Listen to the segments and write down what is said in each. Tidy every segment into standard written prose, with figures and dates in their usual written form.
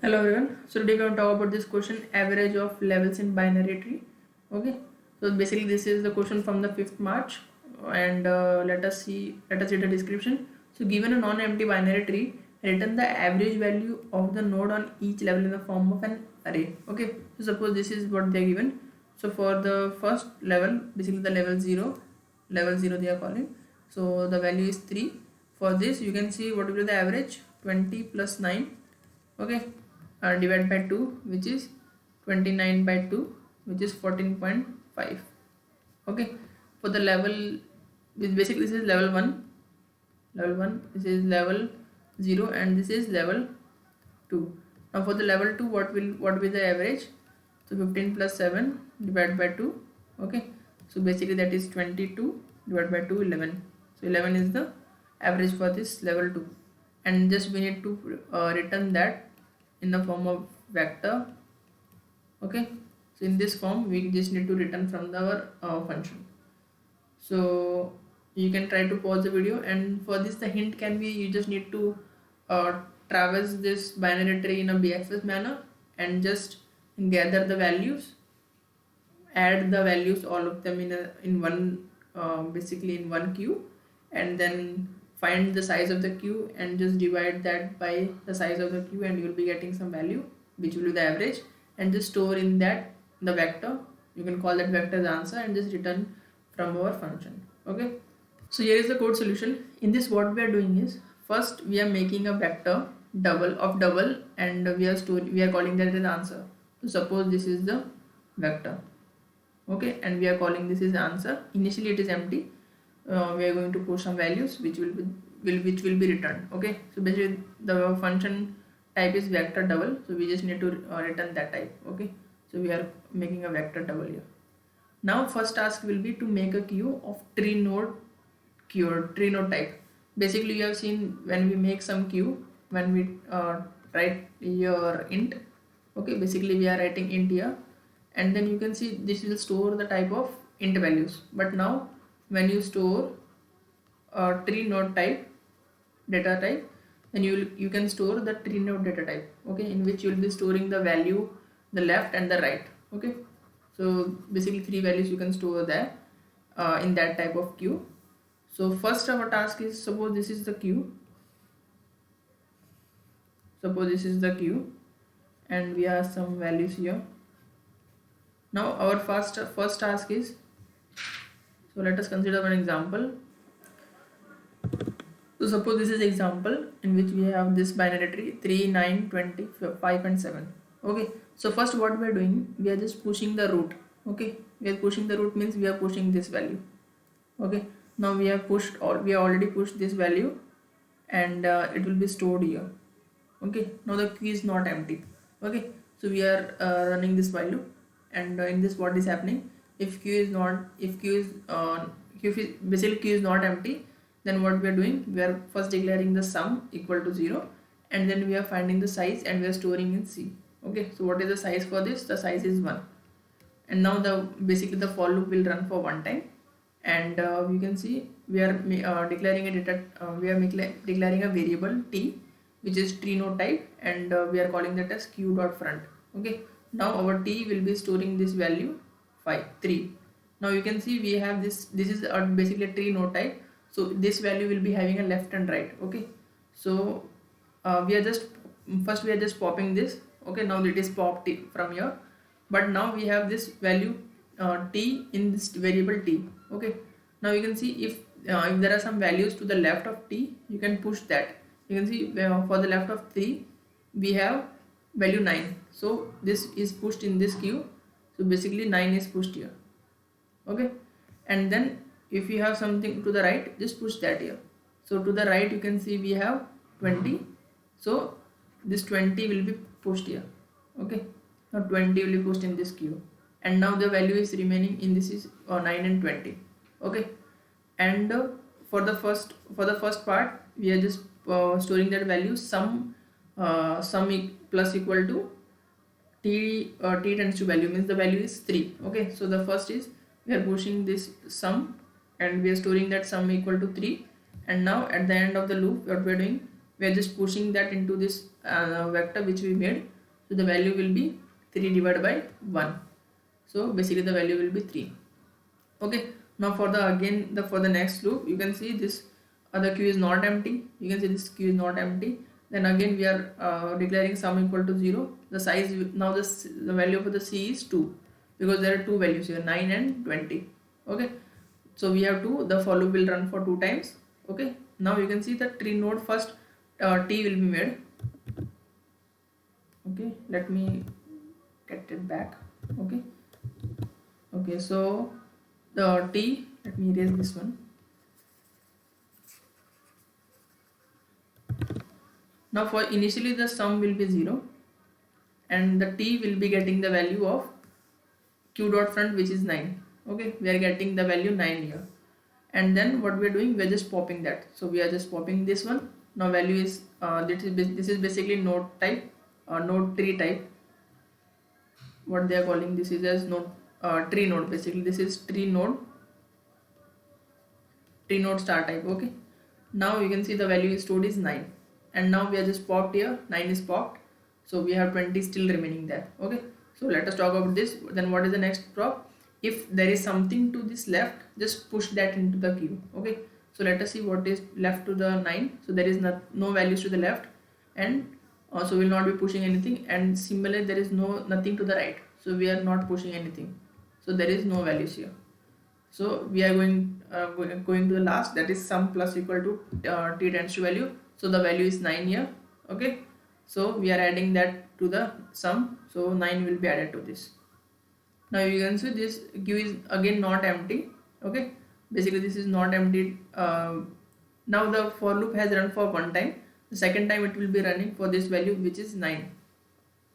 Hello everyone. So today we are going to talk about this question, average of levels in binary tree. Okay. So basically this is the question from the 5th March, and let us read the description. So given a non-empty binary tree, return the average value of the node on each level in the form of an array. Okay. So suppose this is what they are given. So for the first level, basically the level 0 they are calling. So the value is 3. For this you can see what will be the average, 20 plus 9. Okay, divide by 2, which is 29 by 2, which is 14.5. Okay, for the level, basically this is level 1, this is level 0, and this is level 2. Now for the level 2, what will be the average? So 15 plus 7 divided by 2. Okay, so basically that is 22 divided by 2, 11. So 11 is the average for this level 2, and just we need to return that in the form of vector. Okay, so in this form we just need to return from our function. So you can try to pause the video, and for this the hint can be, you just need to traverse this binary tree in a BFS manner and just gather the values, add the values, all of them in one basically in one queue, and then find the size of the queue and just divide that by the size of the queue, and you will be getting some value which will be the average, and just store in that the vector. You can call that vector the answer and just return from our function. Okay, so here is the code solution. In this, what we are doing is, first we are making a vector double, and we are calling that as answer. So suppose this is the vector. Okay, and we are calling this is answer. Initially it is empty. We are going to put some values which will be returned. Okay, so basically the function type is vector double, so we just need to return that type. Okay, so we are making a vector double here. Now first task will be to make a queue of tree node type. Basically you have seen when we make some queue, when we write your int. Okay, basically we are writing int here, and then you can see this will store the type of int values. But now when you store a tree node type data type, then you can store the tree node data type. Okay, in which you will be storing the value, the left and the right. Okay, so basically 3 values you can store there in that type of queue. So first our task is, suppose this is the queue, and we have some values here. Now our first task is, so let us consider one example. So suppose this is example in which we have this binary tree 3, 9, 20, 5 and 7. Okay, so first what we are doing, we are just pushing the root. Okay, we are pushing the root means we are pushing this value. Okay, now we have already pushed this value, and it will be stored here. Okay, now the queue is not empty. Okay, so we are running this value, and in this what is happening, if queue is not empty, then what we are doing, we are first declaring the sum equal to 0, and then we are finding the size and we are storing in C. Okay, so what is the size for this? The size is 1, and now basically the for loop will run for one time, and you can see we are declaring a variable t, which is tree node type, and we are calling that as q.front. Okay, now our t will be storing this value 3. Now you can see we have this is basically a tree node type, so this value will be having a left and right. Okay, so we are just popping this. Okay, now it is popped from here, but now we have this value t in this variable t. Okay, now you can see if there are some values to the left of t, you can push that. You can see for the left of 3 we have value 9, so this is pushed in this queue. So basically 9 is pushed here. Okay, and then if you have something to the right, just push that here. So to the right you can see we have 20, so this 20 will be pushed here. Okay, now 20 will be pushed in this queue, and now the value is remaining in this is 9 and 20. Okay, and for the first part we are just storing that value sum plus equal to t tends to value, means the value is 3. Okay, so the first is we are pushing this sum and we are storing that sum equal to 3, and now at the end of the loop what we are doing, we are just pushing that into this vector which we made. So the value will be 3 divided by 1. So basically the value will be 3. Okay, now for the next loop, you can see this other queue is not empty. You can see this queue is not empty. Then again we are declaring sum equal to 0. The size, now the value for the C is 2, because there are two values here, 9 and 20. Okay, so we have 2. The for loop will run for 2 times. Okay, now you can see the tree node first T will be made. Okay, let me get it back. Okay, so the T, let me erase this one. Now for initially the sum will be 0, and the T will be getting the value of q dot front, which is 9. Okay, we are getting the value 9 here, and then what we are doing, we are just popping that. So we are just popping this one. Now value is this is basically node type, node tree type, what they are calling. This is as node tree node. Basically this is tree node star type. Okay, now you can see the value is stored is 9, and now we are just popped here. 9 is popped, so we have 20 still remaining there. Okay, so let us talk about this. Then what is the next prop? If there is something to this left, just push that into the queue. Okay, so let us see what is left to the 9. So there is no values to the left, and so we will not be pushing anything. And similarly there is nothing to the right, so we are not pushing anything, so there is no values here. So we are going to the last, that is sum plus equal to t tends to value. So the value is 9 here. Okay, so we are adding that to the sum, so 9 will be added to this. Now you can see this queue is again not empty. Okay, basically this is not empty. Now the for loop has run for one time. The second time it will be running for this value, which is 9,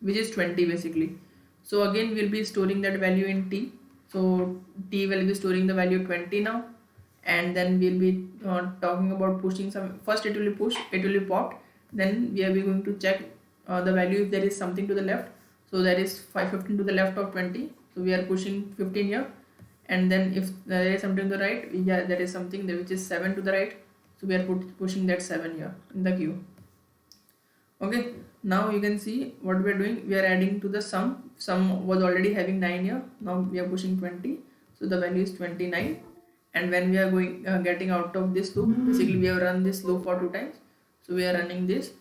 which is 20 basically. So again we'll be storing that value in T. So T will be storing the value 20 now, and then we'll be talking about pushing some. First it will be pushed, it will be popped. Then we are going to check the value if there is something to the left. So there is 515 to the left of 20, so we are pushing 15 here. And then if there is something to the right, there is something there which is 7 to the right, so we are pushing that 7 here in the queue. Okay, now you can see what we are doing. We are adding to the sum was already having 9 here. Now we are pushing 20, so the value is 29. And when we are going getting out of this loop, basically we have run this loop for 2 times. So we are running this,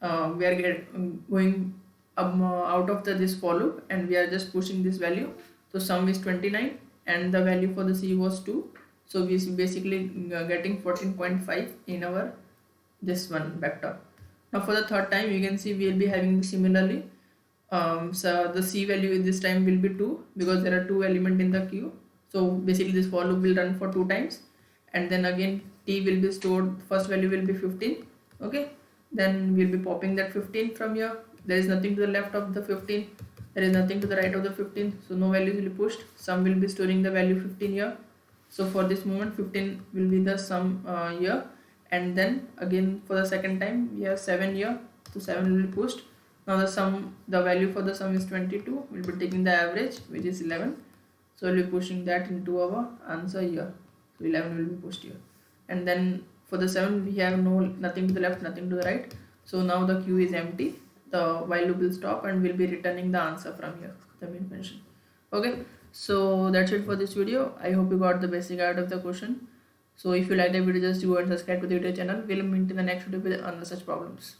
we are going out of this for loop, and we are just pushing this value. So sum is 29, and the value for the C was 2, so we basically getting 14.5 in our this one vector. Now for the third time, you can see we will be having similarly. So the C value this time will be 2, because there are 2 elements in the queue. So basically this for loop will run for 2 times, and then again T will be stored. First value will be 15. Okay, then we'll be popping that 15 from here. There is nothing to the left of the 15, there is nothing to the right of the 15, so no values will be pushed. Sum will be storing the value 15 here. So for this moment 15 will be the sum here, and then again for the second time we have 7 here, so 7 will be pushed. Now the value for the sum is 22. We'll be taking the average, which is 11, so we'll be pushing that into our answer here. So 11 will be pushed here, and then for the 7 we have nothing to the left, nothing to the right, so now the queue is empty. The while loop will stop, and we'll be returning the answer from here, the main function. Okay, so that's it for this video. I hope you got the basic out of the question. So if you like the video, just go and subscribe to the YouTube channel. We'll meet in the next video with another such problems.